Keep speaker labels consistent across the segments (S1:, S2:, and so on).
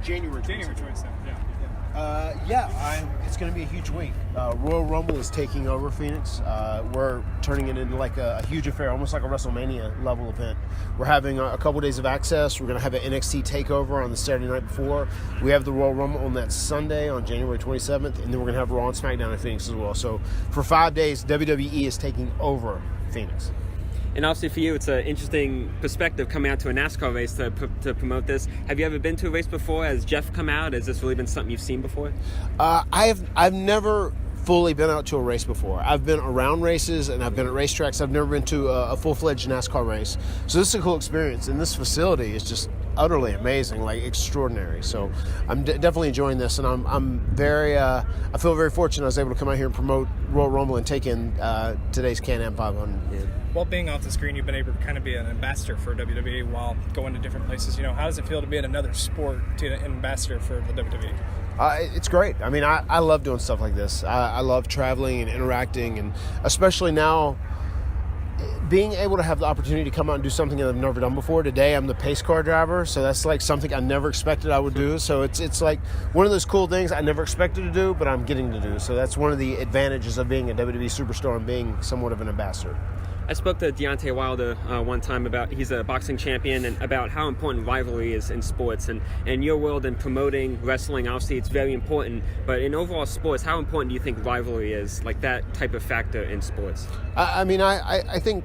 S1: January 27th.
S2: January 27th, yeah.
S1: It's going to be a huge week. Royal Rumble is taking over Phoenix. We're turning it into like a huge affair, almost like a WrestleMania level event. We're having a couple days of access. We're going to have an NXT takeover on the Saturday night before. We have the Royal Rumble on that Sunday on January 27th, and then we're going to have Raw and SmackDown in Phoenix as well. So for 5 days, WWE is taking over Phoenix.
S3: And obviously for you, it's an interesting perspective coming out to a NASCAR race to promote this. Have you ever been to a race before? Has Jeff come out? Has this really been something you've seen before?
S1: I've never fully been out to a race before. I've been around races and I've been at racetracks. I've never been to a full-fledged NASCAR race. So this is a cool experience, and this facility is just utterly amazing, like extraordinary. So I'm definitely enjoying this, and I'm very I feel very fortunate I was able to come out here and promote Royal Rumble and take in today's Can-Am 500. Yeah.
S2: Well, being off the screen, you've been able to kind of be an ambassador for WWE while going to different places. You know, how does it feel to be in another sport to an ambassador for the WWE?
S1: It's great. I mean, I love doing stuff like this. I love traveling and interacting, and especially now, being able to have the opportunity to come out and do something that I've never done before. Today, I'm the pace car driver, so that's like something I never expected I would do. So it's like one of those cool things I never expected to do, but I'm getting to do. So that's one of the advantages of being a WWE superstar and being somewhat of an ambassador.
S3: I spoke to Deontay Wilder one time about, he's a boxing champion, and about how important rivalry is in sports. And in your world and promoting wrestling, obviously it's very important, but in overall sports, how important do you think rivalry is, like that type of factor in sports?
S1: I think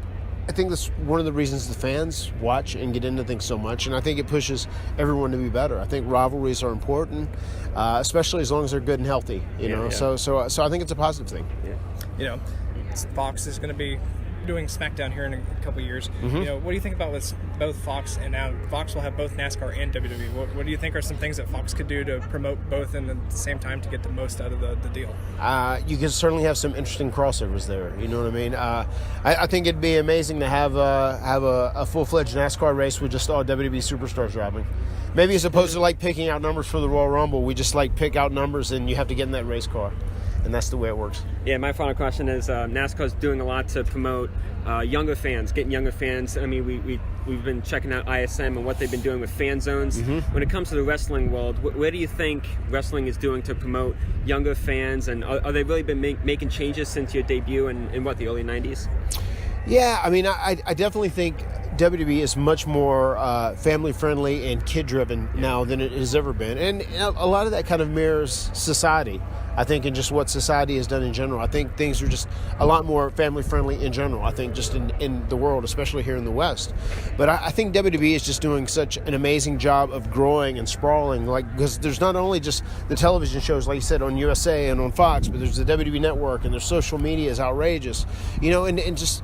S1: that's one of the reasons the fans watch and get into things so much, and I think it pushes everyone to be better. I think rivalries are important, especially as long as they're good and healthy. You know, yeah. So I think it's a positive thing.
S3: Yeah.
S2: You know, Fox is going to be doing SmackDown here in a couple of years.
S1: Mm-hmm.
S2: You know, what do you think about this? Both Fox and now Fox will have both NASCAR and WWE. What do you think are some things that Fox could do to promote both and at the same time to get the most out of the deal?
S1: You can certainly have some interesting crossovers there. You know what I mean? I think it'd be amazing to have a full-fledged NASCAR race with just all WWE superstars driving. Maybe as opposed to like picking out numbers for the Royal Rumble, we just like pick out numbers and you have to get in that race car. And that's the way it works.
S3: Yeah, my final question is NASCAR's doing a lot to promote younger fans, getting younger fans. I mean, we've been checking out ISM and what they've been doing with fan zones.
S1: Mm-hmm.
S3: When it comes to the wrestling world, where do you think wrestling is doing to promote younger fans? And are they really been making changes since your debut in the early 90s?
S1: Yeah, I mean, I definitely think WWE is much more family-friendly and kid-driven now than it has ever been. And a lot of that kind of mirrors society, I think, and just what society has done in general. I think things are just a lot more family-friendly in general, I think, just in the world, especially here in the West. But I think WWE is just doing such an amazing job of growing and sprawling, like, because there's not only just the television shows, like you said, on USA and on Fox, but there's the WWE Network, and their social media is outrageous. You know, and just...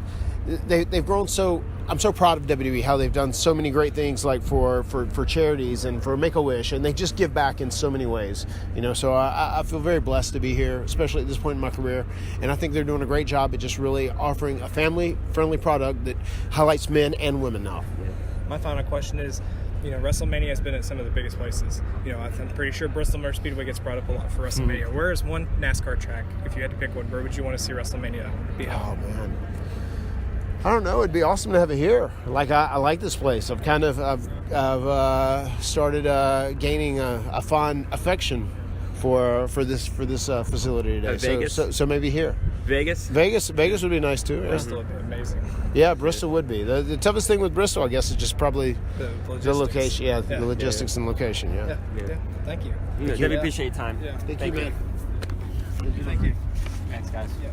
S1: They've grown so. I'm so proud of WWE, how they've done so many great things, like for charities and for Make-A-Wish, and they just give back in so many ways. You know, so I feel very blessed to be here, especially at this point in my career, and I think they're doing a great job at just really offering a family-friendly product that highlights men and women now.
S2: My final question is, you know, WrestleMania has been at some of the biggest places. You know, I'm pretty sure Bristol Motor Speedway gets brought up a lot for WrestleMania.
S1: Mm-hmm.
S2: Where is one NASCAR track, if you had to pick one, where would you want to see WrestleMania be held?
S1: Oh, man. I don't know. It'd be awesome to have it here. Like I like this place. I've started gaining a fond affection for this facility today.
S3: Vegas?
S1: So maybe here.
S3: Vegas
S1: would be nice too. Yeah.
S2: Bristol would be amazing.
S1: Yeah, Bristol would be. The toughest thing with Bristol, I guess, is just probably the location. Yeah, the logistics and location. Yeah.
S2: Thank you.
S3: Debbie, appreciate your time.
S2: Yeah.
S1: Thank you, man.
S2: Thank you.
S3: Thanks, guys.
S2: Yeah.